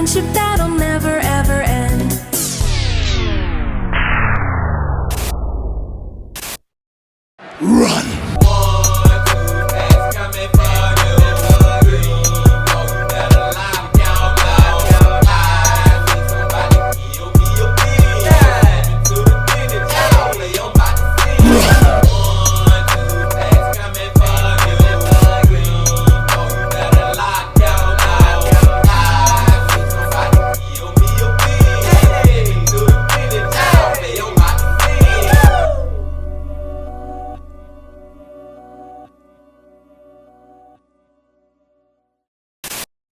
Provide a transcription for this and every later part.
friendship that'll never ever end. Run!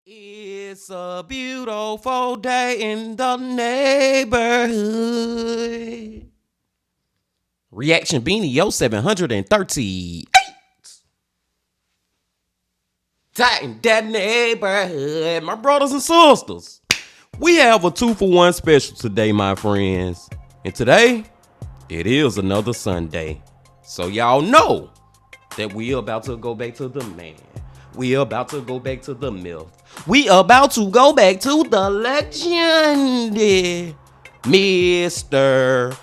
It's a beautiful day in the neighborhood. Reaction Beanie Yo 738. Tighten that neighborhood, my brothers and sisters. We have a 2-for-1 special today, my friends. And today, it is another Sunday. So y'all know that we about to go back to the man. We about to go back to the myth. We about to go back to the legend. MrBallen.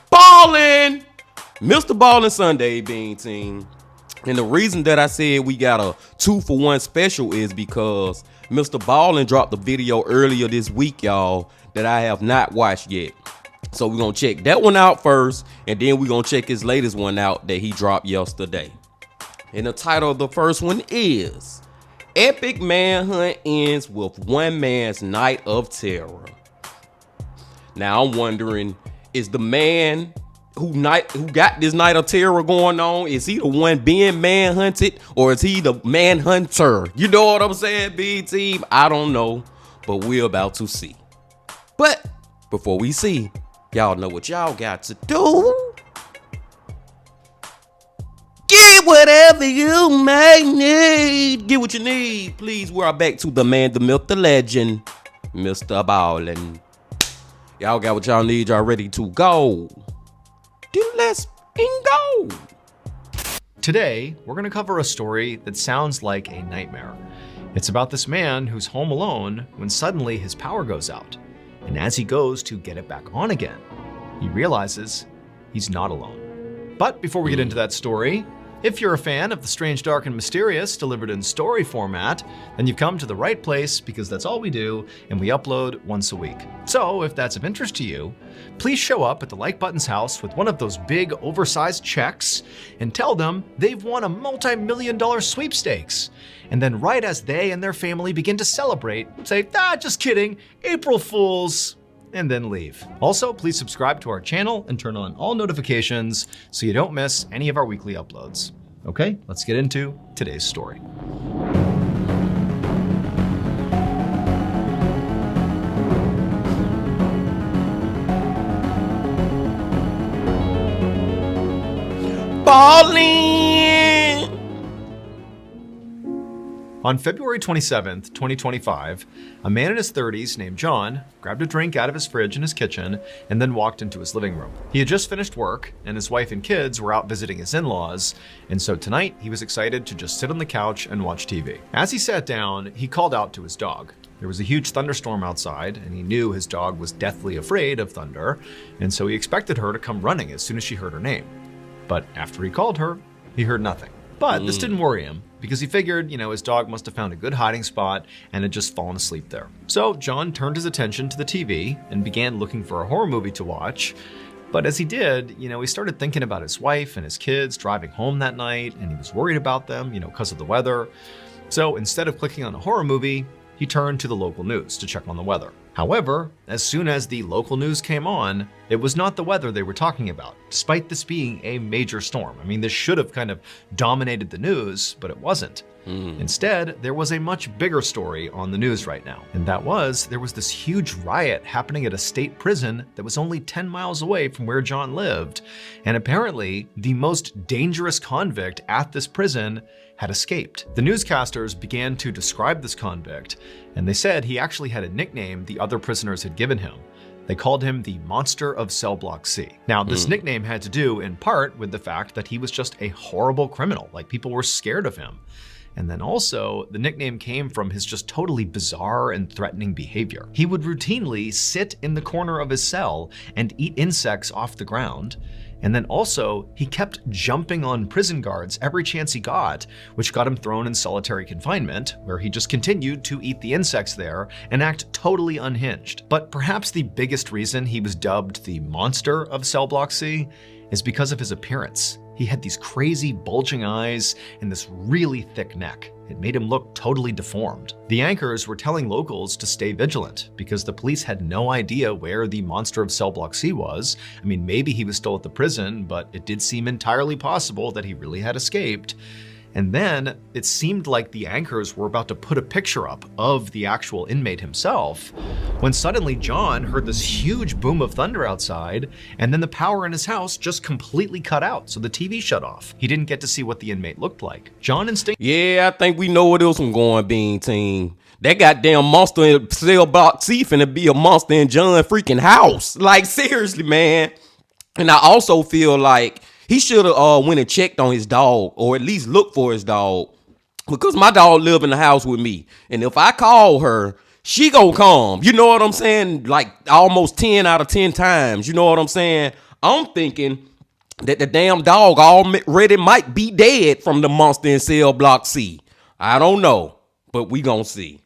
MrBallen Sunday Bean Team. And the reason that I said we got a 2-for-1 special is because MrBallen dropped a video earlier this week, y'all, that I have not watched yet. So we're going to check that one out first, and then we're going to check his latest one out that he dropped yesterday. And the title of the first one is Epic Manhunt Ends with One Man's Night of Terror. Now I'm wondering, is the man who got this night of terror going on, is he the one being manhunted, or is he the manhunter? You know what I'm saying, B Team? I don't know, but we're about to see. But before we see, y'all know what y'all got to do. Get whatever you may need. Get what you need. Please, we're back to the man, the myth, the legend, MrBallen. Y'all got what y'all need. Y'all ready to go? Then let's go. Today, we're going to cover a story that sounds like a nightmare. It's about this man who's home alone when suddenly his power goes out. And as he goes to get it back on again, he realizes he's not alone. But before we get into that story, if you're a fan of the strange, dark, and mysterious delivered in story format, then you've come to the right place because that's all we do, and we upload once a week. So if that's of interest to you, please show up at the like button's house with one of those big oversized checks and tell them they've won a multi-million-dollar sweepstakes. And then right as they and their family begin to celebrate, say, just kidding, April Fools, and then leave. Also, please subscribe to our channel and turn on all notifications so you don't miss any of our weekly uploads. Okay, let's get into today's story. Ballin'. On February 27th, 2025, a man in his 30s named John grabbed a drink out of his fridge in his kitchen and then walked into his living room. He had just finished work and his wife and kids were out visiting his in-laws, and so tonight he was excited to just sit on the couch and watch TV. As he sat down, he called out to his dog. There was a huge thunderstorm outside, and he knew his dog was deathly afraid of thunder, and so he expected her to come running as soon as she heard her name. But after he called her, he heard nothing. But this didn't worry him, because he figured, his dog must have found a good hiding spot and had just fallen asleep there. So John turned his attention to the TV and began looking for a horror movie to watch. But as he did, he started thinking about his wife and his kids driving home that night, and he was worried about them, because of the weather. So instead of clicking on a horror movie, he turned to the local news to check on the weather. However, as soon as the local news came on, it was not the weather they were talking about, despite this being a major storm. I mean, this should have kind of dominated the news, but it wasn't. Instead, there was a much bigger story on the news right now. And that was, there was this huge riot happening at a state prison that was only 10 miles away from where John lived. And apparently, the most dangerous convict at this prison had escaped. The newscasters began to describe this convict, and they said he actually had a nickname the other prisoners had given him. They called him the Monster of Cell Block C. Now, this nickname had to do in part with the fact that he was just a horrible criminal, like people were scared of him. And then also, the nickname came from his just totally bizarre and threatening behavior. He would routinely sit in the corner of his cell and eat insects off the ground. And then also, he kept jumping on prison guards every chance he got, which got him thrown in solitary confinement, where he just continued to eat the insects there and act totally unhinged. But perhaps the biggest reason he was dubbed the monster of Cell Block C is because of his appearance. He had these crazy bulging eyes and this really thick neck. It made him look totally deformed. The anchors were telling locals to stay vigilant because the police had no idea where the monster of Cell Block C was. I mean, maybe he was still at the prison, but it did seem entirely possible that he really had escaped. And then it seemed like the anchors were about to put a picture up of the actual inmate himself, when suddenly John heard this huge boom of thunder outside, and then the power in his house just completely cut out, so the TV shut off. He didn't get to see what the inmate looked like. John Yeah, I think we know where this one going, Bean Team. That goddamn monster in Cell Block C finna be a monster in John freaking house. Like, seriously, man. And I also feel like he should have went and checked on his dog, or at least looked for his dog, because my dog live in the house with me. And if I call her, she gonna come. You know what I'm saying? Like almost 10 out of 10 times. You know what I'm saying? I'm thinking that the damn dog already might be dead from the monster in Cell Block C. I don't know, but we gonna see.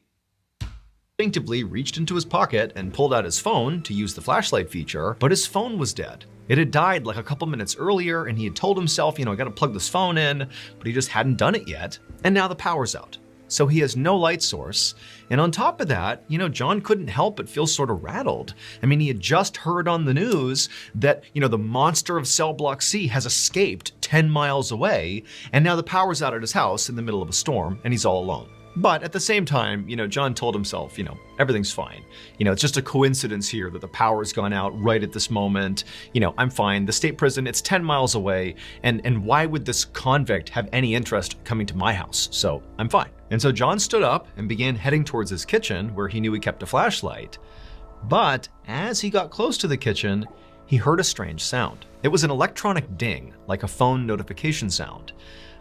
Instinctively reached into his pocket and pulled out his phone to use the flashlight feature, but his phone was dead. It had died like a couple minutes earlier, and he had told himself, I gotta plug this phone in, but he just hadn't done it yet. And now the power's out. So he has no light source. And on top of that, John couldn't help but feel sort of rattled. I mean, he had just heard on the news that, the monster of Cell Block C has escaped 10 miles away, and now the power's out at his house in the middle of a storm, and he's all alone. But at the same time, John told himself, everything's fine. It's just a coincidence here that the power's gone out right at this moment. I'm fine. The state prison, it's 10 miles away. And why would this convict have any interest coming to my house? So I'm fine. And so John stood up and began heading towards his kitchen, where he knew he kept a flashlight. But as he got close to the kitchen, he heard a strange sound. It was an electronic ding, like a phone notification sound.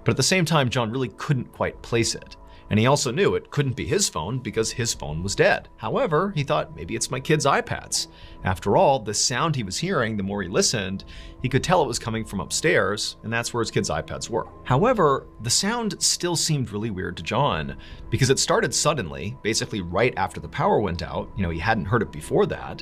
But at the same time, John really couldn't quite place it. And he also knew it couldn't be his phone because his phone was dead. However, he thought maybe it's my kids' iPads. After all, the sound he was hearing, the more he listened, he could tell it was coming from upstairs, and that's where his kids' iPads were. However, the sound still seemed really weird to John because it started suddenly, basically right after the power went out. He hadn't heard it before that.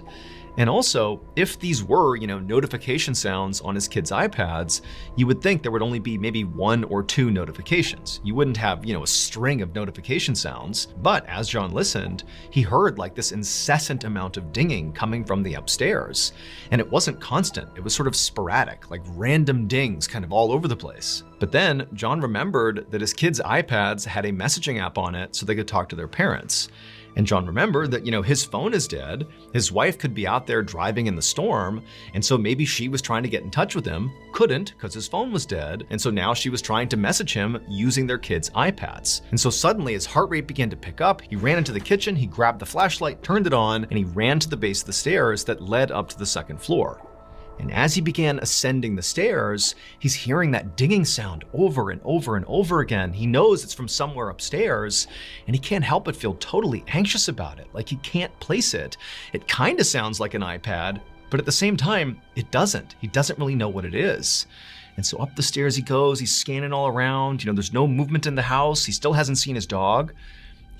And also, if these were, notification sounds on his kids' iPads, you would think there would only be maybe 1 or 2 notifications. You wouldn't have, a string of notification sounds. But as John listened, he heard like this incessant amount of dinging coming from the upstairs. And it wasn't constant. It was sort of sporadic, like random dings kind of all over the place. But then John remembered that his kids' iPads had a messaging app on it so they could talk to their parents. And John remembered that, his phone is dead, his wife could be out there driving in the storm, and so maybe she was trying to get in touch with him, couldn't because his phone was dead, and so now she was trying to message him using their kids' iPads. And so suddenly his heart rate began to pick up, he ran into the kitchen, he grabbed the flashlight, turned it on, and he ran to the base of the stairs that led up to the second floor. And as he began ascending the stairs, he's hearing that dinging sound over and over and over again. He knows it's from somewhere upstairs, and he can't help but feel totally anxious about it, like he can't place it. It kind of sounds like an iPad, but at the same time, it doesn't. He doesn't really know what it is. And so up the stairs he goes, he's scanning all around. There's no movement in the house. He still hasn't seen his dog.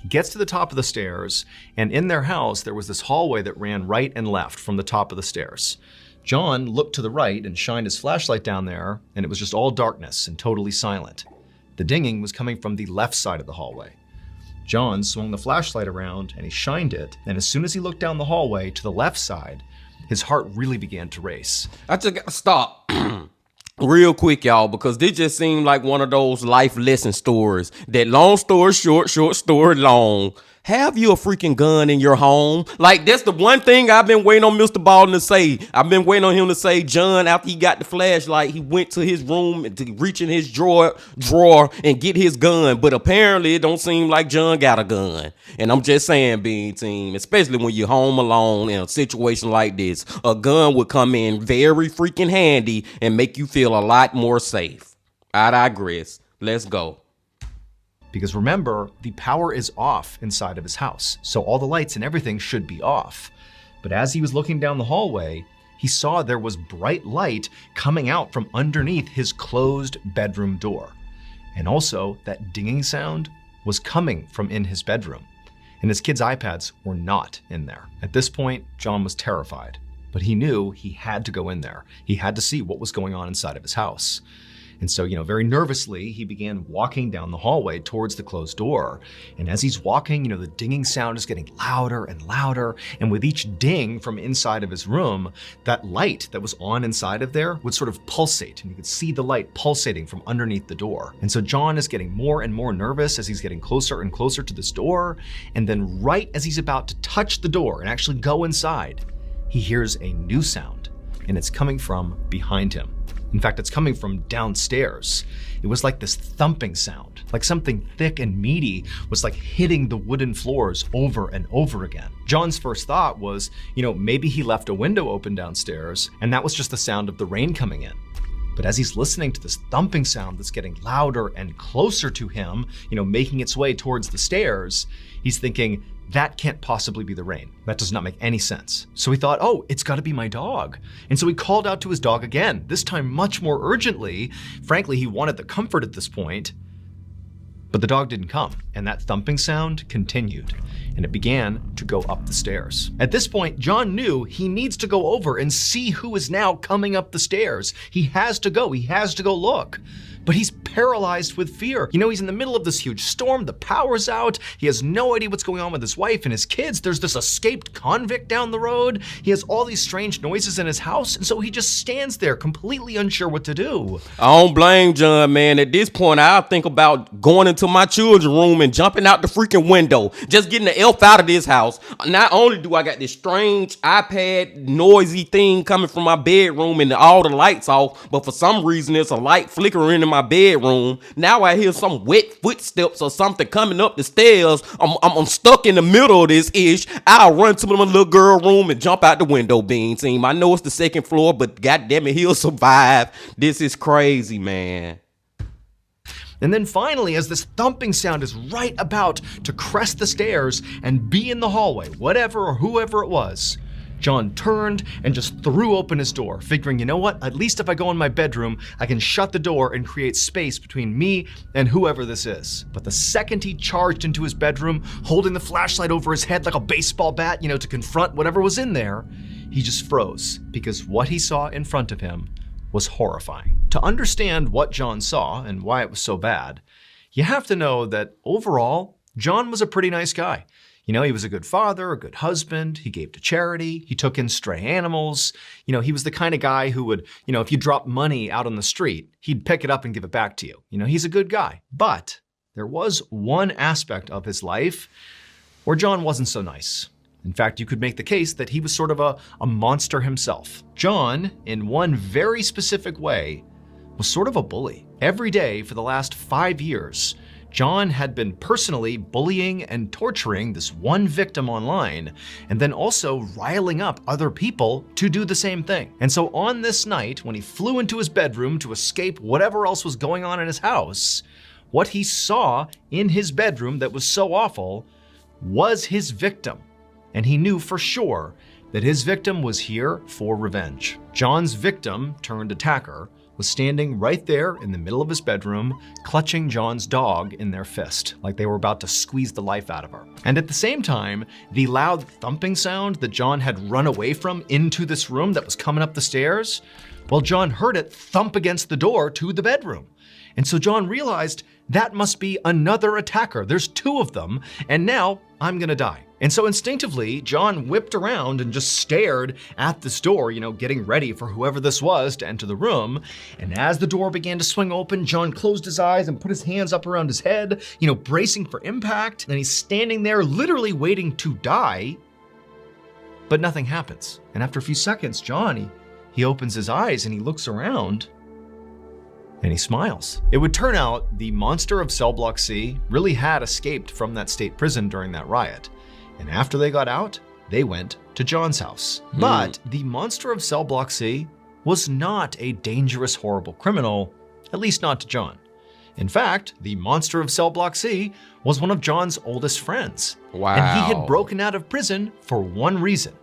He gets to the top of the stairs, and in their house, there was this hallway that ran right and left from the top of the stairs. John looked to the right and shined his flashlight down there, and it was just all darkness and totally silent. The dinging was coming from the left side of the hallway. John swung the flashlight around and he shined it, and as soon as he looked down the hallway to the left side, his heart really began to race. I just gotta stop real quick, y'all, because this just seemed like one of those life lesson stories. That long story short, short story long. Have you a freaking gun in your home? Like, that's the one thing I've been waiting on MrBallen to say. I've been waiting on him to say, John, after he got the flashlight, he went to his room to reach in his drawer and get his gun. But apparently, it don't seem like John got a gun. And I'm just saying, Bean Team, especially when you're home alone in a situation like this, a gun would come in very freaking handy and make you feel a lot more safe. I digress. Let's go. Because remember, the power is off inside of his house, so all the lights and everything should be off. But as he was looking down the hallway, he saw there was bright light coming out from underneath his closed bedroom door. And also, that dinging sound was coming from in his bedroom. And his kids' iPads were not in there. At this point, John was terrified, but he knew he had to go in there. He had to see what was going on inside of his house. And so, very nervously, he began walking down the hallway towards the closed door. And as he's walking, the dinging sound is getting louder and louder. And with each ding from inside of his room, that light that was on inside of there would sort of pulsate. And you could see the light pulsating from underneath the door. And so John is getting more and more nervous as he's getting closer and closer to this door. And then right as he's about to touch the door and actually go inside, he hears a new sound. And it's coming from behind him. In fact, it's coming from downstairs. It was like this thumping sound, like something thick and meaty was like hitting the wooden floors over and over again. John's first thought was, maybe he left a window open downstairs and that was just the sound of the rain coming in. But as he's listening to this thumping sound that's getting louder and closer to him, making its way towards the stairs, he's thinking, that can't possibly be the rain. That does not make any sense. So he thought, oh, it's got to be my dog. And so he called out to his dog again, this time much more urgently. Frankly, he wanted the comfort at this point. But the dog didn't come, and that thumping sound continued, and it began to go up the stairs. At this point, John knew he needs to go over and see who is now coming up the stairs. He has to go look. But he's paralyzed with fear. He's in the middle of this huge storm, the power's out, he has no idea what's going on with his wife and his kids, there's this escaped convict down the road, he has all these strange noises in his house, and so he just stands there completely unsure what to do. I don't blame John, man. At this point, I'll think about going into my children's room and jumping out the freaking window, just getting the F out of this house. Not only do I got this strange iPad noisy thing coming from my bedroom and all the lights off, but for some reason there's a light flickering in my bedroom. Now I hear some wet footsteps or something coming up the stairs. I'm stuck in the middle of this ish. I'll run to my little girl room and jump out the window, Bean Team. I know it's the second floor, but goddamn it, he'll survive. This is crazy, man. And then finally, as this thumping sound is right about to crest the stairs and be in the hallway, whatever or whoever it was, John turned and just threw open his door, figuring, you know what, at least if I go in my bedroom, I can shut the door and create space between me and whoever this is. But the second he charged into his bedroom, holding the flashlight over his head like a baseball bat, to confront whatever was in there, he just froze because what he saw in front of him was horrifying. To understand what John saw and why it was so bad, you have to know that overall, John was a pretty nice guy. He was a good father, a good husband, he gave to charity, he took in stray animals. He was the kind of guy who would, if you dropped money out on the street, he'd pick it up and give it back to you. He's a good guy. But there was one aspect of his life where John wasn't so nice. In fact, you could make the case that he was sort of a monster himself. John, in one very specific way, was sort of a bully. Every day for the last 5 years, John had been personally bullying and torturing this one victim online, and then also riling up other people to do the same thing. And so on this night, when he flew into his bedroom to escape whatever else was going on in his house, what he saw in his bedroom that was so awful was his victim. And he knew for sure that his victim was here for revenge. John's victim turned attacker was standing right there in the middle of his bedroom, clutching John's dog in their fist, like they were about to squeeze the life out of her. And at the same time, the loud thumping sound that John had run away from into this room that was coming up the stairs, well, John heard it thump against the door to the bedroom. And so John realized that must be another attacker. There's 2 of them, and now I'm gonna die. And so instinctively, John whipped around and just stared at this door, getting ready for whoever this was to enter the room. And as the door began to swing open, John closed his eyes and put his hands up around his head, bracing for impact. And he's standing there literally waiting to die, but nothing happens. And after a few seconds, John, he opens his eyes and he looks around and he smiles. It would turn out the monster of Cell Block C really had escaped from that state prison during that riot. And after they got out, they went to John's house. But the monster of Cell Block C was not a dangerous, horrible criminal, at least not to John. In fact, the monster of Cell Block C was one of John's oldest friends. Wow. And he had broken out of prison for one reason: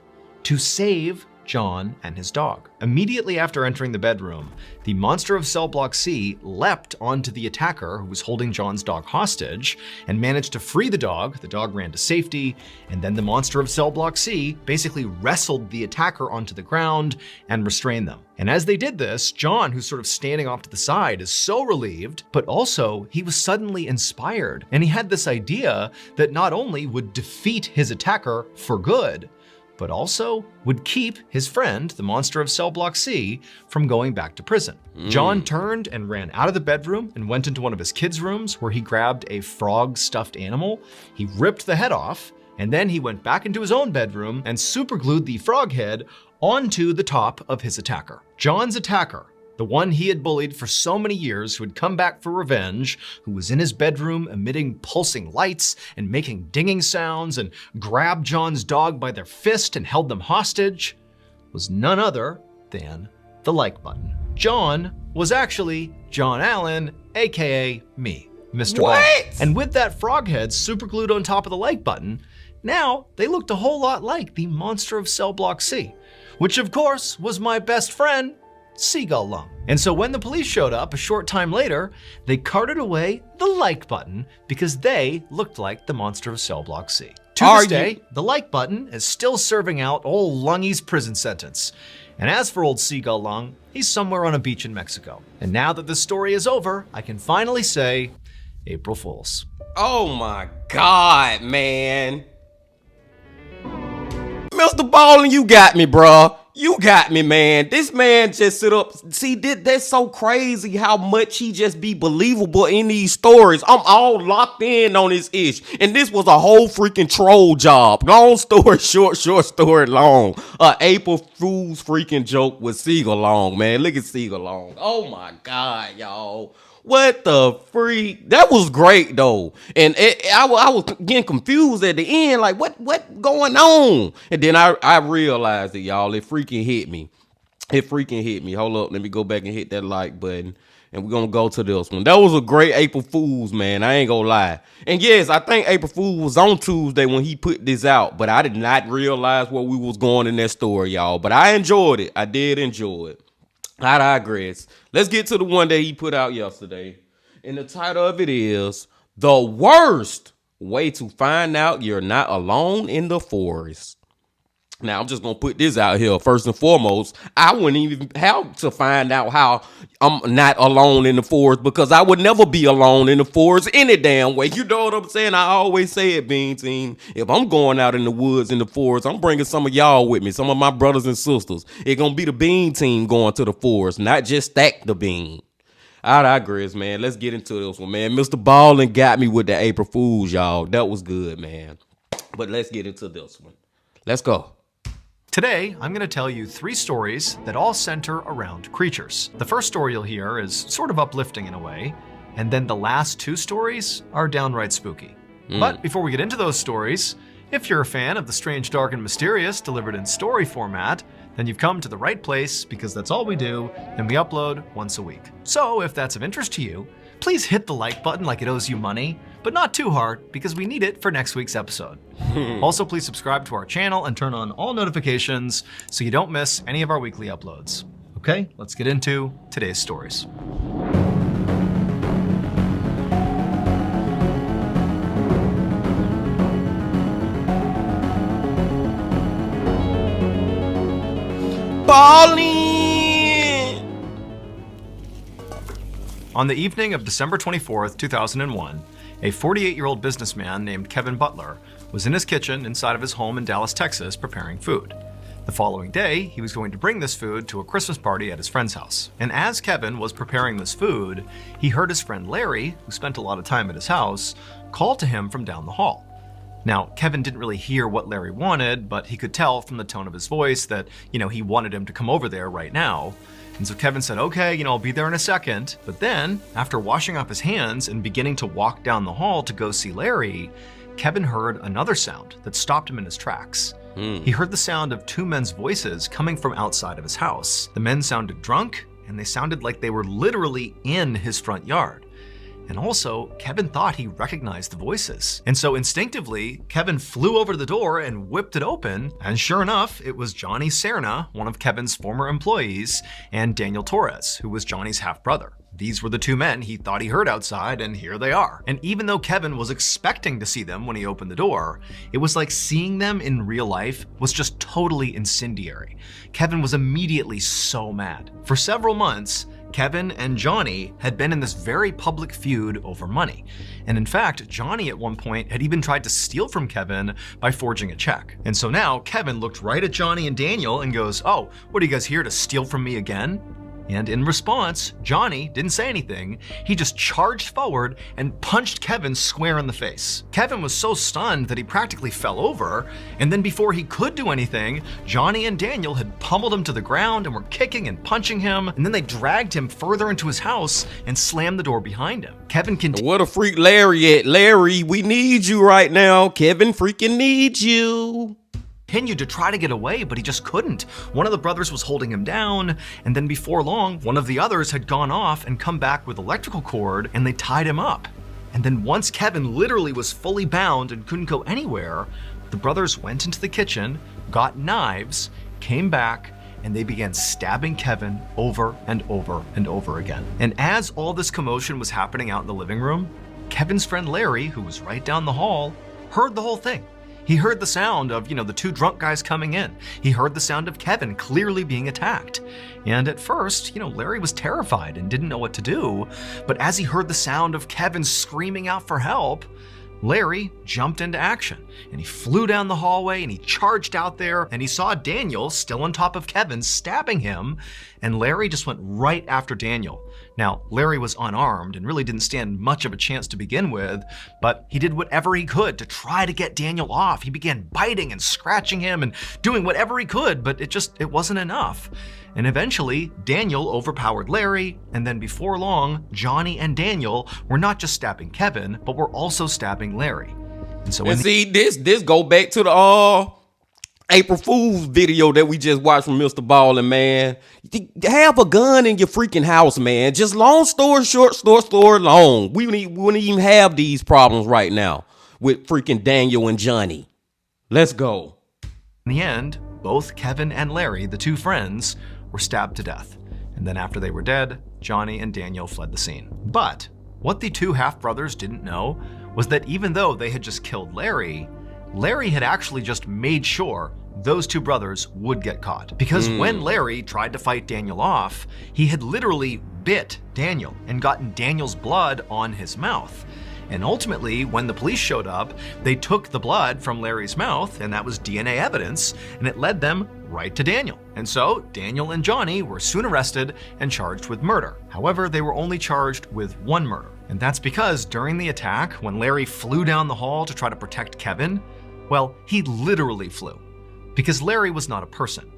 to save John and his dog. Immediately after entering the bedroom, the monster of Cell Block C leapt onto the attacker who was holding John's dog hostage and managed to free the dog. The dog ran to safety, and then the monster of Cell Block C basically wrestled the attacker onto the ground and restrained them. And as they did this, John, who's sort of standing off to the side, is so relieved, but also he was suddenly inspired. And he had this idea that not only would defeat his attacker for good, but also would keep his friend, the monster of Cell Block C, from going back to prison. John turned and ran out of the bedroom and went into one of his kids' rooms where he grabbed a frog stuffed animal. He ripped the head off, and then he went back into his own bedroom and superglued the frog head onto the top of his attacker. John's attacker, the one he had bullied for so many years, who had come back for revenge, who was in his bedroom emitting pulsing lights and making dinging sounds and grabbed John's dog by their fist and held them hostage, was none other than the like button. John was actually John Allen, aka me, MrBallen. And with that frog head superglued on top of the like button, now they looked a whole lot like the monster of Cell Block C, which of course was my best friend, Seagull Lung. And so when the police showed up a short time later, they carted away the like button because they looked like the monster of Cell Block C. To this day, the like button is still serving out old Lungy's prison sentence. And as for old Seagull Lung, he's somewhere on a beach in Mexico. And now that this story is over, I can finally say, April Fools. Oh my God, man. MrBallen, you got me, bruh. You got me, man. This man just sit up. See, that's so crazy how much he just be believable in these stories. I'm all locked in on this ish. And this was a whole freaking troll job. Long story short, short story long. April Fool's freaking joke with Seagull Long, man. Look at Seagull Long. Oh my God, y'all. What the freak? That was great though, and I was getting confused at the end, like what going on? And then I realized it, y'all. It freaking hit me. It freaking hit me. Hold up, let me go back and hit that like button, and we're gonna go to this one. That was a great April Fool's, man. I ain't gonna lie. And yes, I think April Fool was on Tuesday when he put this out, but I did not realize where we was going in that story, y'all. But I enjoyed it. I did enjoy it. I digress. Let's get to the one that he put out yesterday. And the title of it is The Worst Way to Find Out You're Not Alone in the Forest. Now, I'm just going to put this out here. First and foremost, I wouldn't even have to find out how I'm not alone in the forest, because I would never be alone in the forest any damn way. You know what I'm saying? I always say it, Bean Team. If I'm going out in the woods, in the forest, I'm bringing some of y'all with me, some of my brothers and sisters. It's going to be the Bean Team going to the forest, not just Stack the Bean. I digress, man. Let's get into this one, man. MrBallen got me with the April Fools, y'all. That was good, man. But let's get into this one. Let's go. Today, I'm going to tell you 3 stories that all center around creatures. The first story you'll hear is sort of uplifting in a way, and then the last 2 stories are downright spooky. But before we get into those stories, if you're a fan of the strange, dark, and mysterious delivered in story format, then you've come to the right place, because that's all we do, and we upload once a week. So if that's of interest to you, please hit the like button like it owes you money, but not too hard, because we need it for next week's episode. Also, please subscribe to our channel and turn on all notifications so you don't miss any of our weekly uploads. Okay, let's get into today's stories. Ballen! On the evening of December 24th, 2001, a 48-year-old businessman named Kevin Butler was in his kitchen inside of his home in Dallas, Texas, preparing food. The following day, he was going to bring this food to a Christmas party at his friend's house. And as Kevin was preparing this food, he heard his friend Larry, who spent a lot of time at his house, call to him from down the hall. Now, Kevin didn't really hear what Larry wanted, but he could tell from the tone of his voice that, he wanted him to come over there right now. And so Kevin said, okay, I'll be there in a second. But then, after washing off his hands and beginning to walk down the hall to go see Larry, Kevin heard another sound that stopped him in his tracks. He heard the sound of 2 men's voices coming from outside of his house. The men sounded drunk, and they sounded like they were literally in his front yard. And also, Kevin thought he recognized the voices. And so instinctively, Kevin flew over to the door and whipped it open. And sure enough, it was Johnny Serna, one of Kevin's former employees, and Daniel Torres, who was Johnny's half-brother. These were the two men he thought he heard outside, and here they are. And even though Kevin was expecting to see them when he opened the door, it was like seeing them in real life was just totally incendiary. Kevin was immediately so mad. For several months, Kevin and Johnny had been in this very public feud over money. And in fact, Johnny at one point had even tried to steal from Kevin by forging a check. And so now Kevin looked right at Johnny and Daniel and goes, "Oh, what are you guys here to steal from me again?" And in response, Johnny didn't say anything. He just charged forward and punched Kevin square in the face. Kevin was so stunned that he practically fell over. And then before he could do anything, Johnny and Daniel had pummeled him to the ground and were kicking and punching him. And then they dragged him further into his house and slammed the door behind him. Kevin continued. What a freak Larry at. Larry, we need you right now. Kevin freaking needs you. Continued to try to get away, but he just couldn't. One of the brothers was holding him down, and then before long, one of the others had gone off and come back with electrical cord, and they tied him up. And then once Kevin literally was fully bound and couldn't go anywhere, the brothers went into the kitchen, got knives, came back, and they began stabbing Kevin over and over and over again. And as all this commotion was happening out in the living room, Kevin's friend Larry, who was right down the hall, heard the whole thing. He heard the sound of, the two drunk guys coming in. He heard the sound of Kevin clearly being attacked. And at first, Larry was terrified and didn't know what to do. But as he heard the sound of Kevin screaming out for help, Larry jumped into action, and he flew down the hallway and he charged out there, and he saw Daniel still on top of Kevin stabbing him, and Larry just went right after Daniel. Now, Larry was unarmed and really didn't stand much of a chance to begin with, but he did whatever he could to try to get Daniel off. He began biting and scratching him and doing whatever he could, but it wasn't enough. And eventually, Daniel overpowered Larry, and then before long, Johnny and Daniel were not just stabbing Kevin, but were also stabbing Larry. And so, see, this go back to the April Fool's video that we just watched from MrBallen, man. Have a gun in your freaking house, man. Just long story short, story long. We wouldn't even have these problems right now with freaking Daniel and Johnny. Let's go. In the end, both Kevin and Larry, the two friends, were stabbed to death. And then after they were dead, Johnny and Daniel fled the scene. But what the two half-brothers didn't know was that even though they had just killed Larry, Larry had actually just made sure those two brothers would get caught. Because when Larry tried to fight Daniel off, he had literally bit Daniel and gotten Daniel's blood on his mouth. And ultimately, when the police showed up, they took the blood from Larry's mouth, and that was DNA evidence, and it led them right to Daniel. And so Daniel and Johnny were soon arrested and charged with murder. However, they were only charged with one murder. And that's because during the attack, when Larry flew down the hall to try to protect Kevin, well, he literally flew. Because Larry was not a person.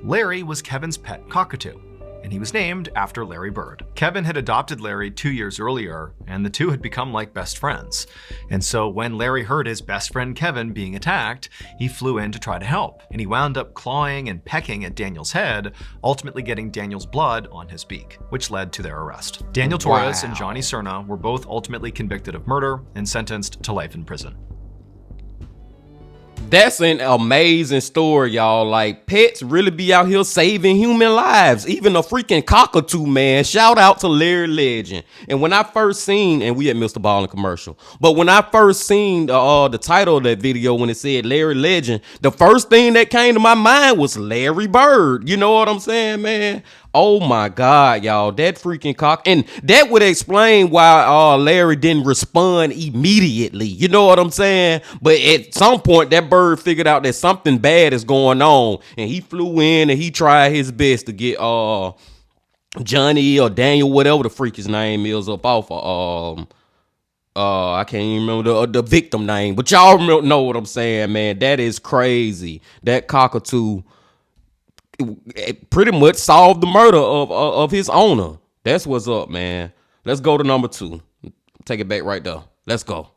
Larry was Kevin's pet cockatoo, and he was named after Larry Bird. Kevin had adopted Larry 2 years earlier, and the two had become like best friends. And so when Larry heard his best friend Kevin being attacked, he flew in to try to help, and he wound up clawing and pecking at Daniel's head, ultimately getting Daniel's blood on his beak, which led to their arrest. Daniel Torres and Johnny Serna were both ultimately convicted of murder and sentenced to life in prison. That's an amazing story, y'all. Like, pets really be out here saving human lives. Even a freaking cockatoo, man. Shout out to Larry Legend. And when I first seen, and we had MrBallen commercial, but when I first seen the title of that video, when it said Larry Legend, the first thing that came to my mind was Larry Bird. You know what I'm saying, man? Oh my God, y'all, that freaking cock. And that would explain why Larry didn't respond immediately. You know what I'm saying? But at some point, that bird figured out that something bad is going on. And he flew in and he tried his best to get Johnny or Daniel, whatever the freak his name is, up off of I can't even remember the victim name. But y'all know what I'm saying, man. That is crazy. That cockatoo it pretty much solved the murder of his owner. That's what's up, man. Let's go to number 2. Take it back right there. Let's go.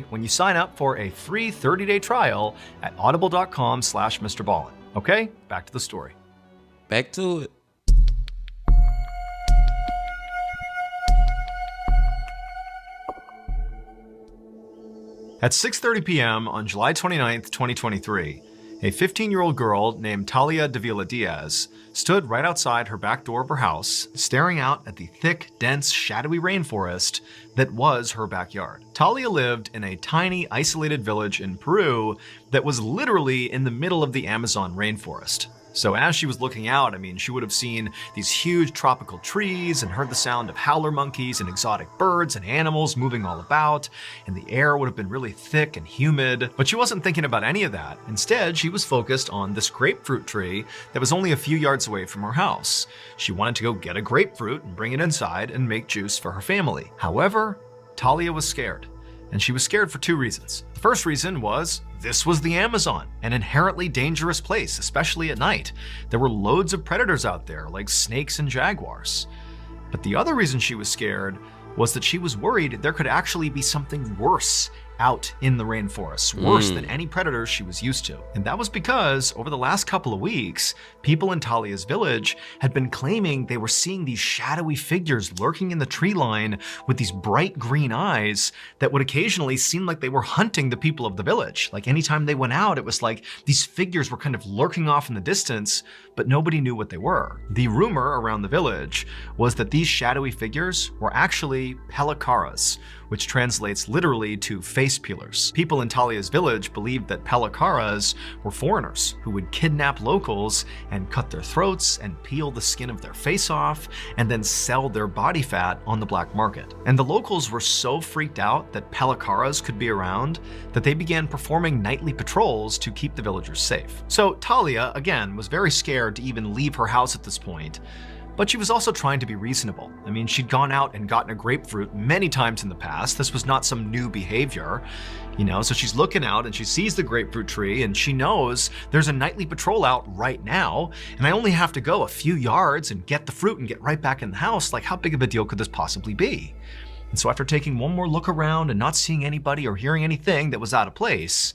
When you sign up for a free 30-day trial at audible.com/MrBallen. Okay, back to the story. Back to it. At 6:30 p.m. on July 29th, 2023, a 15-year-old girl named Talia Davila Diaz stood right outside her back door of her house, staring out at the thick, dense, shadowy rainforest that was her backyard. Talia lived in a tiny, isolated village in Peru that was literally in the middle of the Amazon rainforest. So as she was looking out, she would have seen these huge tropical trees and heard the sound of howler monkeys and exotic birds and animals moving all about, and the air would have been really thick and humid. But she wasn't thinking about any of that. Instead, she was focused on this grapefruit tree that was only a few yards away from her house. She wanted to go get a grapefruit and bring it inside and make juice for her family. However, Talia was scared. And she was scared for two reasons. The first reason was this was the Amazon, an inherently dangerous place, especially at night. There were loads of predators out there, like snakes and jaguars. But the other reason she was scared was that she was worried there could actually be something worse out in the rainforest, worse than any predators she was used to. And that was because over the last couple of weeks, people in Talia's village had been claiming they were seeing these shadowy figures lurking in the tree line with these bright green eyes that would occasionally seem like they were hunting the people of the village. Like anytime they went out, it was like these figures were kind of lurking off in the distance, but nobody knew what they were. The rumor around the village was that these shadowy figures were actually pelikaras, which translates literally to face peelers. People in Talia's village believed that pelikaras were foreigners who would kidnap locals and cut their throats and peel the skin of their face off and then sell their body fat on the black market. And the locals were so freaked out that pelikaras could be around that they began performing nightly patrols to keep the villagers safe. So Talia, again, was very scared to even leave her house at this point. But she was also trying to be reasonable. She'd gone out and gotten a grapefruit many times in the past. This was not some new behavior, so she's looking out and she sees the grapefruit tree and she knows there's a nightly patrol out right now and I only have to go a few yards and get the fruit and get right back in the house. Like, how big of a deal could this possibly be? And so after taking one more look around and not seeing anybody or hearing anything that was out of place,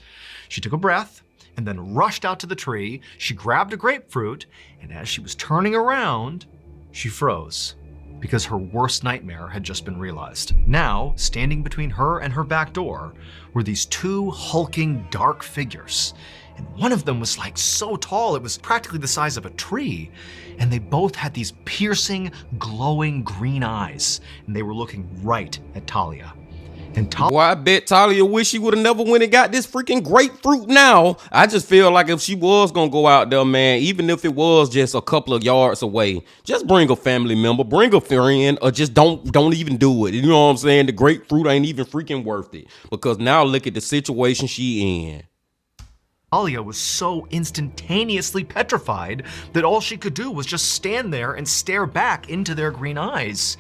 she took a breath and then rushed out to the tree. She grabbed a grapefruit, and as she was turning around, she froze because her worst nightmare had just been realized. Now, standing between her and her back door were these two hulking dark figures. And one of them was like so tall, it was practically the size of a tree. And they both had these piercing, glowing green eyes. And they were looking right at Talia. And Boy, I bet Talia wish she would have never went and got this freaking grapefruit now. I just feel like if she was gonna go out there, man, even if it was just a couple of yards away, just bring a family member, bring a friend, or just don't even do it. You know what I'm saying? The grapefruit ain't even freaking worth it. Because now look at the situation she in. Talia was so instantaneously petrified that all she could do was just stand there and stare back into their green eyes.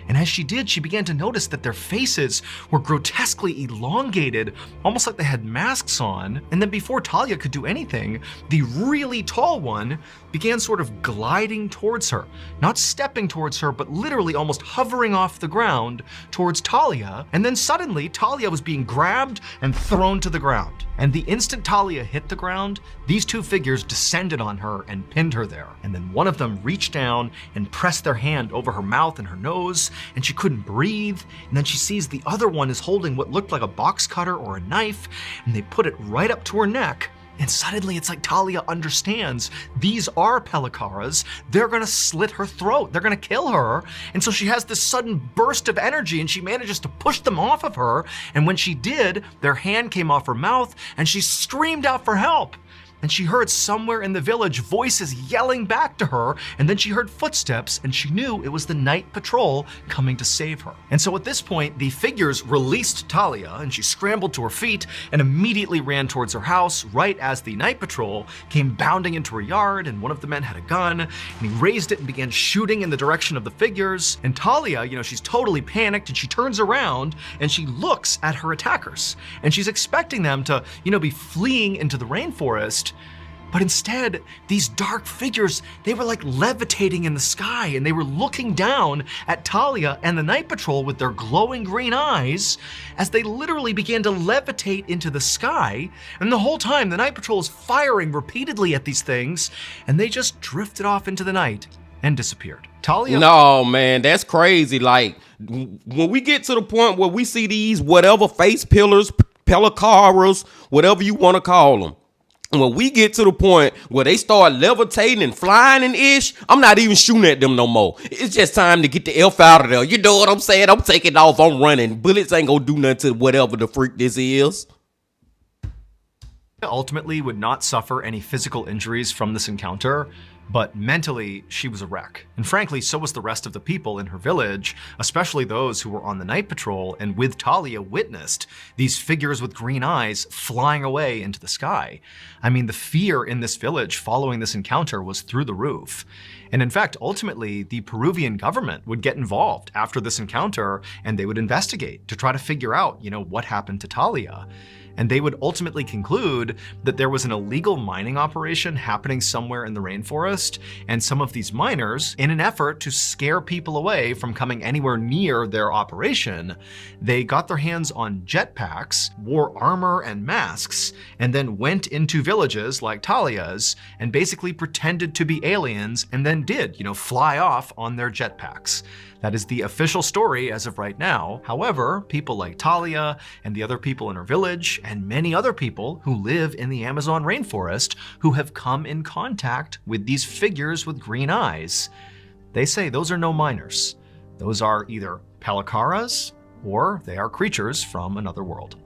And as she did, she began to notice that their faces were grotesquely elongated, almost like they had masks on. And then before Talia could do anything, the really tall one began sort of gliding towards her. Not stepping towards her, but literally almost hovering off the ground towards Talia. And then suddenly, Talia was being grabbed and thrown to the ground. And the instant Talia hit the ground, these two figures descended on her and pinned her there. And then one of them reached down and pressed their hand over her mouth and her nose, and she couldn't breathe. And then she sees the other one is holding what looked like a box cutter or a knife, and they put it right up to her neck. And suddenly it's like Talia understands these are pelikaras. They're gonna slit her throat. They're gonna kill her. And so she has this sudden burst of energy and she manages to push them off of her. And when she did, their hand came off her mouth and she screamed out for help. And she heard somewhere in the village voices yelling back to her, and then she heard footsteps, and she knew it was the night patrol coming to save her. And so at this point, the figures released Talia, and she scrambled to her feet and immediately ran towards her house right as the night patrol came bounding into her yard, and one of the men had a gun, and he raised it and began shooting in the direction of the figures. And Talia, she's totally panicked, and she turns around, and she looks at her attackers, and she's expecting them to, be fleeing into the rainforest. But instead, these dark figures, they were like levitating in the sky, and they were looking down at Talia and the night patrol with their glowing green eyes as they literally began to levitate into the sky. And the whole time, the night patrol is firing repeatedly at these things, and they just drifted off into the night and disappeared. Talia— No, man, that's crazy. Like, when we get to the point where we see these whatever face pillars, pelicaras, whatever you want to call them. When we get to the point where they start levitating and flying and ish, I'm not even shooting at them no more. It's just time to get the F out of there. You know what I'm saying? I'm taking off. I'm running. Bullets ain't gonna do nothing to whatever the freak this is. Ultimately would not suffer any physical injuries from this encounter, but mentally she was a wreck. And frankly, so was the rest of the people in her village, especially those who were on the night patrol and with Talia witnessed these figures with green eyes flying away into the sky. I mean, the fear in this village following this encounter was through the roof. And in fact, ultimately, the Peruvian government would get involved after this encounter and they would investigate to try to figure out, what happened to Talia. And they would ultimately conclude that there was an illegal mining operation happening somewhere in the rainforest, and some of these miners, in an effort to scare people away from coming anywhere near their operation, they got their hands on jetpacks, wore armor and masks, and then went into villages like Talia's and basically pretended to be aliens and then did, fly off on their jetpacks. That is the official story as of right now. However, people like Talia and the other people in her village and many other people who live in the Amazon rainforest who have come in contact with these figures with green eyes, they say those are no miners. Those are either pelicaras or they are creatures from another world.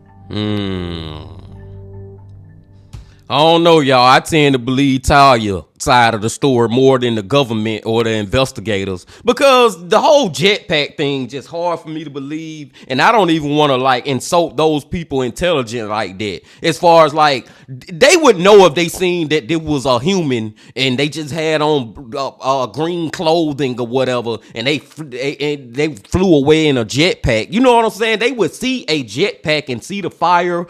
I don't know, y'all. I tend to believe Talia side of the story more than the government or the investigators, because the whole jetpack thing just hard for me to believe, and I don't even want to insult those people intelligent like that. As far as they would know if they seen that there was a human and they just had on green clothing or whatever, and they flew away in a jetpack. You know what I'm saying? They would see a jetpack and see the fire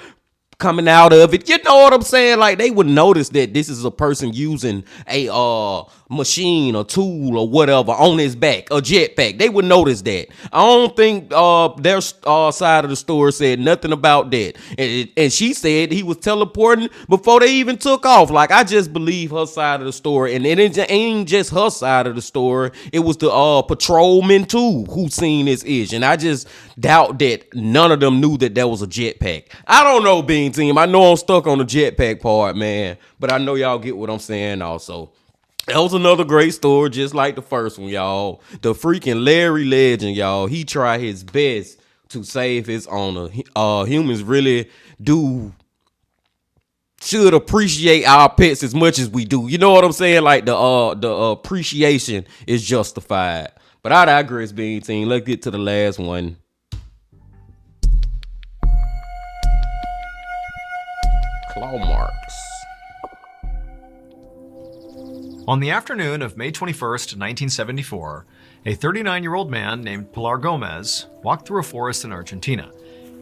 coming out of it. You know what I'm saying? They would notice that this is a person using a machine or tool or whatever on his back, a jetpack. They would notice that. I don't think their side of the story said nothing about that. And she said he was teleporting before they even took off. I just believe her side of the story. And it ain't just her side of the story. It was the patrolman too who seen this ish. And I just doubt that none of them knew that there was a jetpack. I don't know, Bean Team. I know I'm stuck on the jetpack part, man. But I know y'all get what I'm saying also. That was another great story, just like the first one, y'all. The freaking Larry Legend, y'all. He tried his best to save his owner. Humans really should appreciate our pets as much as we do. You know what I'm saying? The appreciation is justified. But I digress, Bean Team. Let's get to the last one. Claw marks. On the afternoon of May 21st, 1974, a 39-year-old man named Pilar Gomez walked through a forest in Argentina.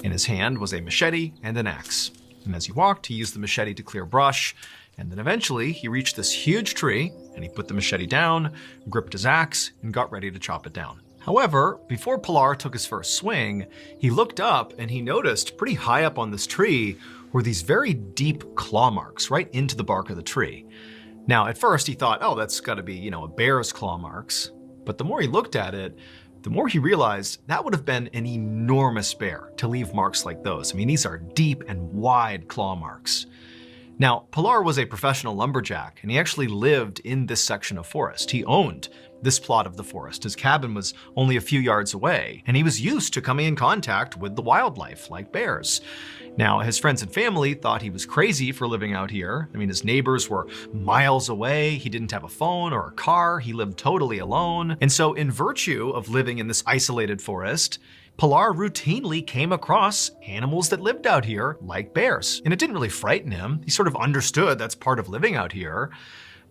In his hand was a machete and an axe. And as he walked, he used the machete to clear brush, and then eventually he reached this huge tree, and he put the machete down, gripped his axe, and got ready to chop it down. However, before Pilar took his first swing, he looked up and he noticed pretty high up on this tree were these very deep claw marks right into the bark of the tree. Now, at first he thought, oh, that's gotta be, a bear's claw marks. But the more he looked at it, the more he realized that would have been an enormous bear to leave marks like those. I mean, these are deep and wide claw marks. Now, Pilar was a professional lumberjack, and he actually lived in this section of forest. He owned this plot of the forest. His cabin was only a few yards away, and he was used to coming in contact with the wildlife, like bears. Now, his friends and family thought he was crazy for living out here. I mean, his neighbors were miles away. He didn't have a phone or a car. He lived totally alone. And so, in virtue of living in this isolated forest, Pilar routinely came across animals that lived out here, like bears. And it didn't really frighten him. He sort of understood that's part of living out here.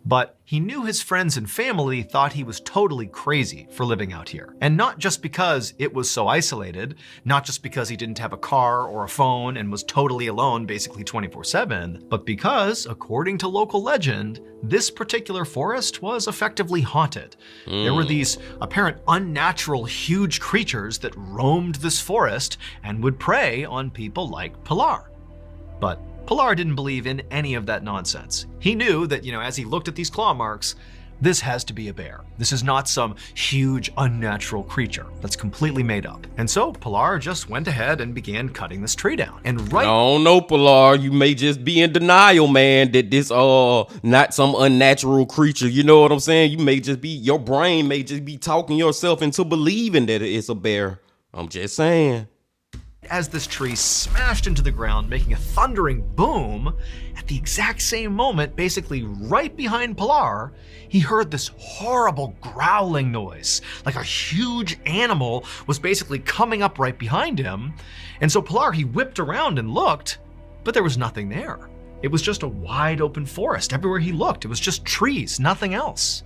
But he knew his friends and family thought he was totally crazy for living out here. And not just because it was so isolated, not just because he didn't have a car or a phone and was totally alone basically 24/7, but because, according to local legend, this particular forest was effectively haunted. There were these apparent unnatural huge creatures that roamed this forest and would prey on people like Pilar. But Pilar didn't believe in any of that nonsense. He knew that, as he looked at these claw marks, This has to be a bear. This is not some huge unnatural creature that's completely made up. And so Pilar just went ahead and began cutting this tree down. And No, Pilar, you may just be in denial, man, that this not some unnatural creature. You know what I'm saying? Your brain may just be talking yourself into believing that it's a bear. I'm just saying. As this tree smashed into the ground, making a thundering boom, at the exact same moment, basically right behind Pilar, he heard this horrible growling noise, like a huge animal was basically coming up right behind him. And so Pilar, he whipped around and looked, but there was nothing there. It was just a wide open forest. Everywhere he looked, it was just trees, nothing else.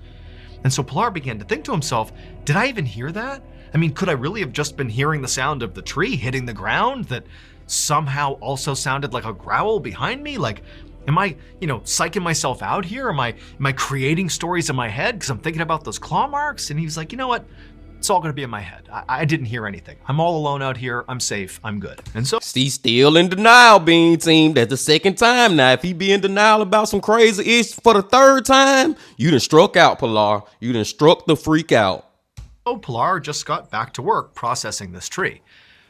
And so Pilar began to think to himself, did I even hear that? I mean, could I really have just been hearing the sound of the tree hitting the ground that somehow also sounded like a growl behind me? Like, am I, psyching myself out here? Am I creating stories in my head because I'm thinking about those claw marks? And he was like, you know what? It's all gonna be in my head. I didn't hear anything. I'm all alone out here. I'm safe. I'm good. And so he's still in denial, Bean Team. That's the second time now. If he be in denial about some crazy ish for the third time, you done struck out, Pilar. You done struck the freak out. Pilar just got back to work processing this tree.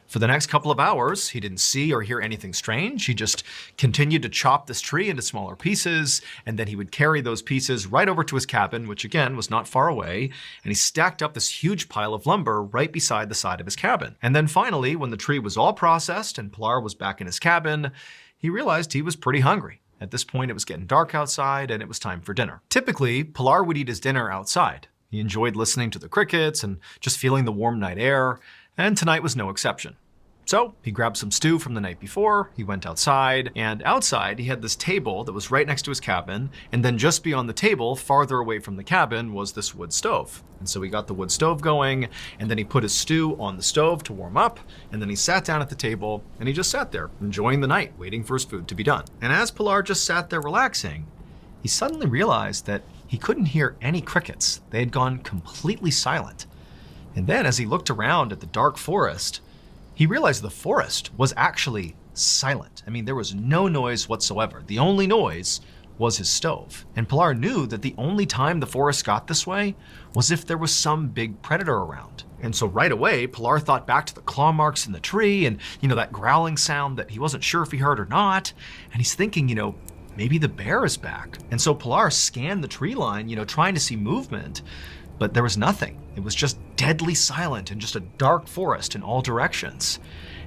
For the next couple of hours, he didn't see or hear anything strange. He just continued to chop this tree into smaller pieces, and then he would carry those pieces right over to his cabin, which again was not far away, and he stacked up this huge pile of lumber right beside the side of his cabin. And then finally, when the tree was all processed and Pilar was back in his cabin, he realized he was pretty hungry. At this point, it was getting dark outside and it was time for dinner. Typically, Pilar would eat his dinner outside. He enjoyed listening to the crickets and just feeling the warm night air, and tonight was no exception. So he grabbed some stew from the night before, he went outside, and outside he had this table that was right next to his cabin, and then just beyond the table, farther away from the cabin, was this wood stove. And so he got the wood stove going, and then he put his stew on the stove to warm up, and then he sat down at the table, and he just sat there, enjoying the night, waiting for his food to be done. And as Pilar just sat there relaxing, he suddenly realized that he couldn't hear any crickets. They had gone completely silent. And then as he looked around at the dark forest, he realized the forest was actually silent. I mean, there was no noise whatsoever. The only noise was his stove. And Pilar knew that the only time the forest got this way was if there was some big predator around. And so right away, Pilar thought back to the claw marks in the tree and, that growling sound that he wasn't sure if he heard or not. And he's thinking, maybe the bear is back. And so Pilar scanned the tree line, trying to see movement, but there was nothing. It was just deadly silent and just a dark forest in all directions.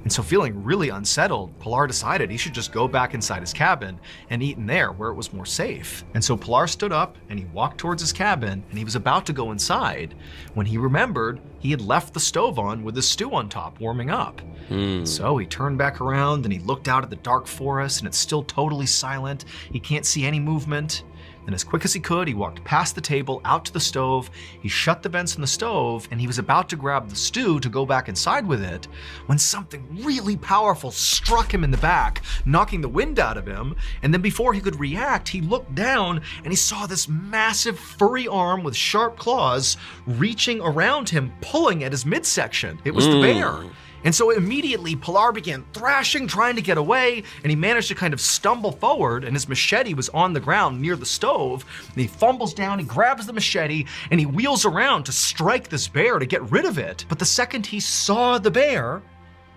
And so feeling really unsettled, Pilar decided he should just go back inside his cabin and eat in there where it was more safe. And so Pilar stood up and he walked towards his cabin and he was about to go inside when he remembered he had left the stove on with the stew on top warming up. So he turned back around and he looked out at the dark forest and it's still totally silent. He can't see any movement. And as quick as he could, he walked past the table, out to the stove, he shut the vents in the stove, and he was about to grab the stew to go back inside with it, when something really powerful struck him in the back, knocking the wind out of him. And then before he could react, he looked down and he saw this massive furry arm with sharp claws reaching around him, pulling at his midsection. It was the bear. And so immediately Pilar began thrashing, trying to get away, and he managed to kind of stumble forward, and his machete was on the ground near the stove. And he fumbles down, he grabs the machete, and he wheels around to strike this bear to get rid of it. But the second he saw the bear,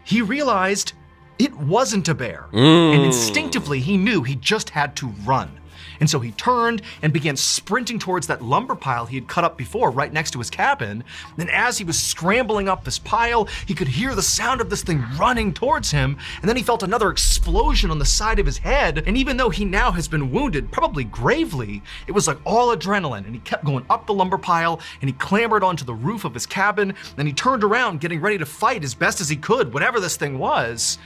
he realized it wasn't a bear. And instinctively he knew he just had to run. And so he turned and began sprinting towards that lumber pile he had cut up before right next to his cabin. And as he was scrambling up this pile, he could hear the sound of this thing running towards him. And then he felt another explosion on the side of his head. And even though he now has been wounded, probably gravely, it was like all adrenaline. And he kept going up the lumber pile and he clambered onto the roof of his cabin. Then he turned around, getting ready to fight as best as he could, whatever this thing was.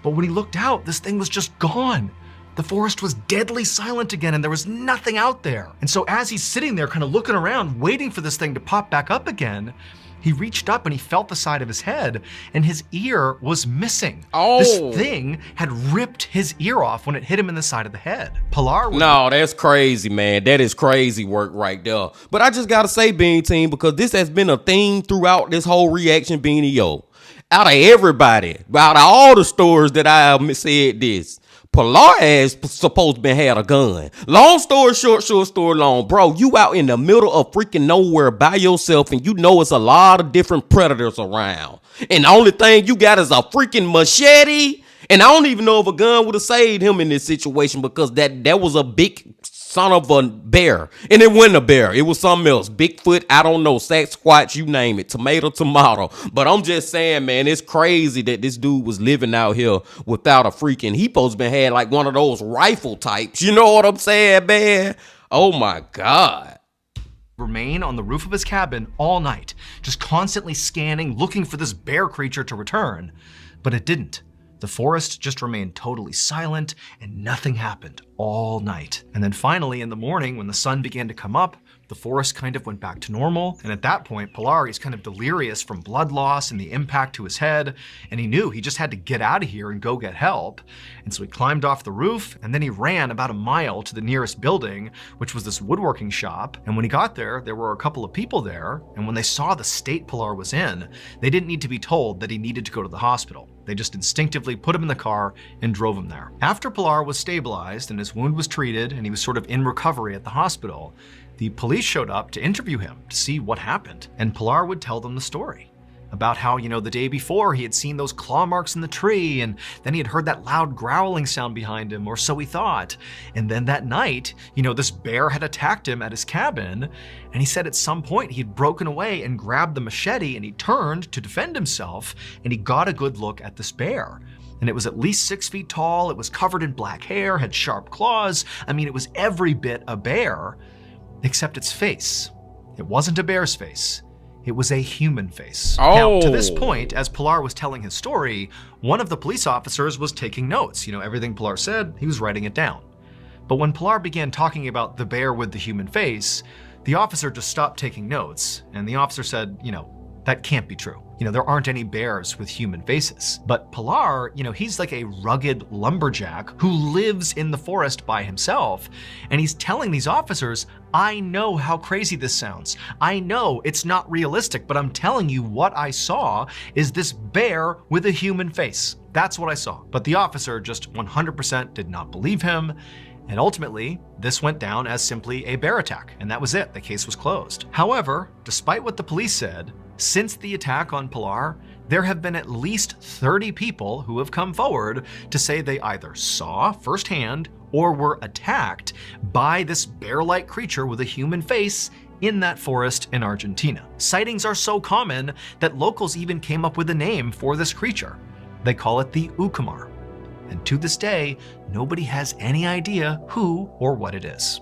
But when he looked out, this thing was just gone. The forest was deadly silent again and there was nothing out there. And so as he's sitting there kind of looking around, waiting for this thing to pop back up again, he reached up and he felt the side of his head and his ear was missing. This thing had ripped his ear off when it hit him in the side of the head. Pilar was— No, that's crazy, man. That is crazy work right there. But I just gotta say, Bean Team, because this has been a theme throughout this whole reaction, Beanie Yo. Out of everybody, out of all the stories that I have said this, Pilar ass supposed to been had a gun. Long story short story long, bro, you out in the middle of freaking nowhere by yourself and you know it's a lot of different predators around. And the only thing you got is a freaking machete. And I don't even know if a gun would have saved him in this situation because that was a big son of a bear. And it wasn't a bear. It was something else. Bigfoot, I don't know, Sasquatch, you name it. Tomato. But I'm just saying, man, it's crazy that this dude was living out here without a freaking, he supposed to been had like one of those rifle types. You know what I'm saying, man? Oh my God. Remain on the roof of his cabin all night, just constantly scanning, looking for this bear creature to return. But it didn't. The forest just remained totally silent and nothing happened all night. And then finally in the morning when the sun began to come up, the forest kind of went back to normal. And at that point, Pilar is kind of delirious from blood loss and the impact to his head. And he knew he just had to get out of here and go get help. And so he climbed off the roof and then he ran about a mile to the nearest building, which was this woodworking shop. And when he got there, there were a couple of people there. And when they saw the state Pilar was in, they didn't need to be told that he needed to go to the hospital. They just instinctively put him in the car and drove him there. After Pilar was stabilized and his wound was treated and he was sort of in recovery at the hospital, the police showed up to interview him to see what happened. And Pilar would tell them the story about how, the day before he had seen those claw marks in the tree and then he had heard that loud growling sound behind him, or so he thought. And then that night, this bear had attacked him at his cabin. And he said at some point he had broken away and grabbed the machete and he turned to defend himself and he got a good look at this bear. And it was at least 6 feet tall. It was covered in black hair, had sharp claws. I mean, it was every bit a bear, except its face. It wasn't a bear's face. It was a human face. Now, to this point, as Pilar was telling his story, one of the police officers was taking notes. Everything Pilar said, he was writing it down. But when Pilar began talking about the bear with the human face, the officer just stopped taking notes. And the officer said, that can't be true. There aren't any bears with human faces. But Pilar, he's like a rugged lumberjack who lives in the forest by himself. And he's telling these officers, I know how crazy this sounds. I know it's not realistic, but I'm telling you what I saw is this bear with a human face. That's what I saw. But the officer just 100% did not believe him. And ultimately, this went down as simply a bear attack. And that was it. The case was closed. However, despite what the police said, since the attack on Pilar, there have been at least 30 people who have come forward to say they either saw firsthand or were attacked by this bear-like creature with a human face in that forest in Argentina. Sightings are so common that locals even came up with a name for this creature. They call it the Ucumar. And to this day, nobody has any idea who or what it is.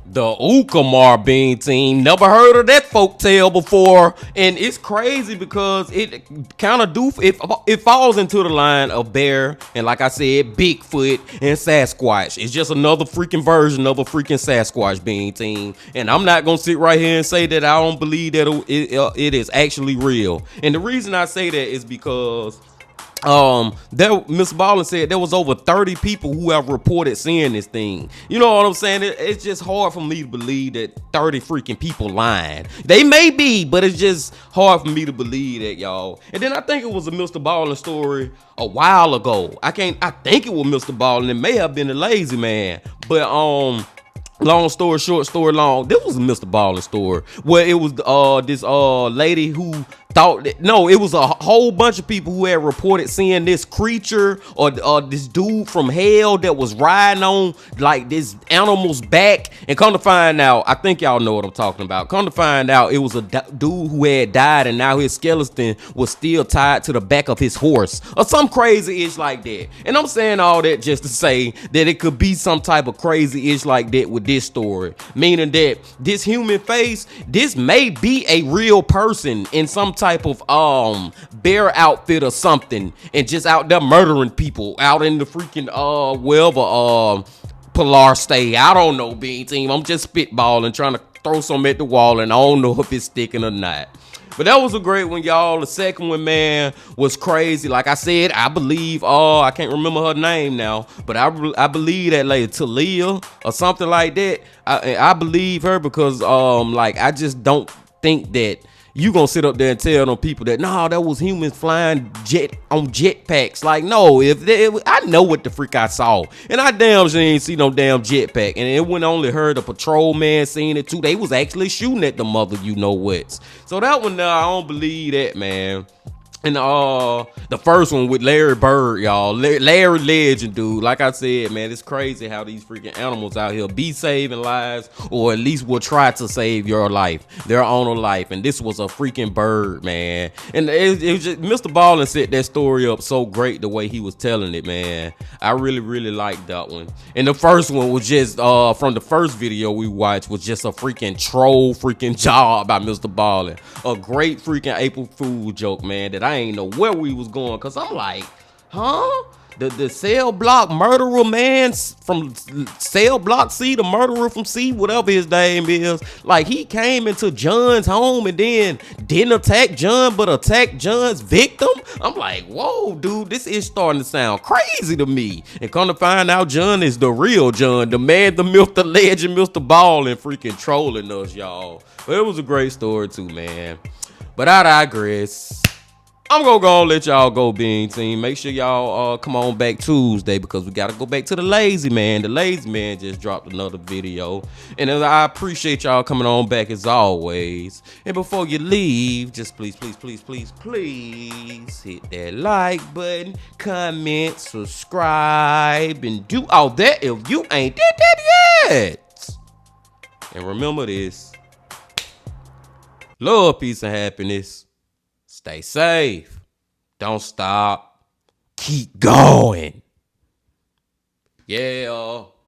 The Ucumar bean team, never heard of that folk tale before, and it's crazy because it kind of it falls into the line of bear and, like I said, Bigfoot and Sasquatch. It's just another freaking version of a freaking Sasquatch bean team, and I'm not gonna sit right here and say that I don't believe that it is actually real. And the reason I say that is because MrBallen said there was over 30 people who have reported seeing this thing. You know what I'm saying? It's just hard for me to believe that 30 freaking people lying. They may be, but it's just hard for me to believe that, y'all. And then I think it was a MrBallen story a while ago. I think it was MrBallen. It may have been a lazy man, but long story short, story long, this was a MrBallen story where it was this lady who thought that, no, it was a whole bunch of people who had reported seeing this creature or this dude from hell that was riding on like this animal's back. And come to find out, I think y'all know what I'm talking about. Come to find out, it was a dude who had died and now his skeleton was still tied to the back of his horse or some crazy ish like that. And I'm saying all that just to say that it could be some type of crazy ish like that with this story, meaning that this human face, this may be a real person in some type of bear outfit or something, and just out there murdering people out in the freaking wherever Pilar stay. I don't know, bean team. I'm just spitballing, trying to throw something at the wall, and I don't know if it's sticking or not. But that was a great one, y'all. The second one, man, was crazy. Like I said, I believe, I can't remember her name now, but I believe that lady, Talia or something like that. I believe her because, like, I just don't think that you gonna sit up there and tell them people that nah, that was humans flying on jetpacks. Like, no, I know what the freak I saw, and I damn sure ain't see no damn jetpack. And it wouldn't only heard the patrol man seeing it too. They was actually shooting at the mother, you know what? So that one, I don't believe that, man. And the first one with Larry Bird, y'all. Larry Legend, dude. Like I said, man, it's crazy how these freaking animals out here be saving lives, or at least will try to save your life, their own life. And this was a freaking bird, man. And it was just, MrBallen set that story up so great the way he was telling it, man. I really, really liked that one. And the first one was just, from the first video we watched, was just a freaking troll freaking job by MrBallen. A great freaking April Fool joke, man, that I ain't know where we was going, cause I'm like, huh? The cell block murderer, man, from cell block C, the murderer from C, whatever his name is, like he came into John's home and then didn't attack John, but attacked John's victim. I'm like, whoa, dude, this is starting to sound crazy to me. And come to find out, John is the real John, the man, the myth, the legend, MrBallen, freaking trolling us, y'all. But it was a great story too, man. But I digress. I'm gonna go and let y'all go, Bean Team. Make sure y'all come on back Tuesday, because we gotta go back to the Lazy Man. The Lazy Man just dropped another video, and I appreciate y'all coming on back as always. And before you leave, just please hit that like button, comment, subscribe, and do all that if you ain't did that yet. And remember this: love, peace, and happiness. Stay safe. Don't stop. Keep going. Yeah.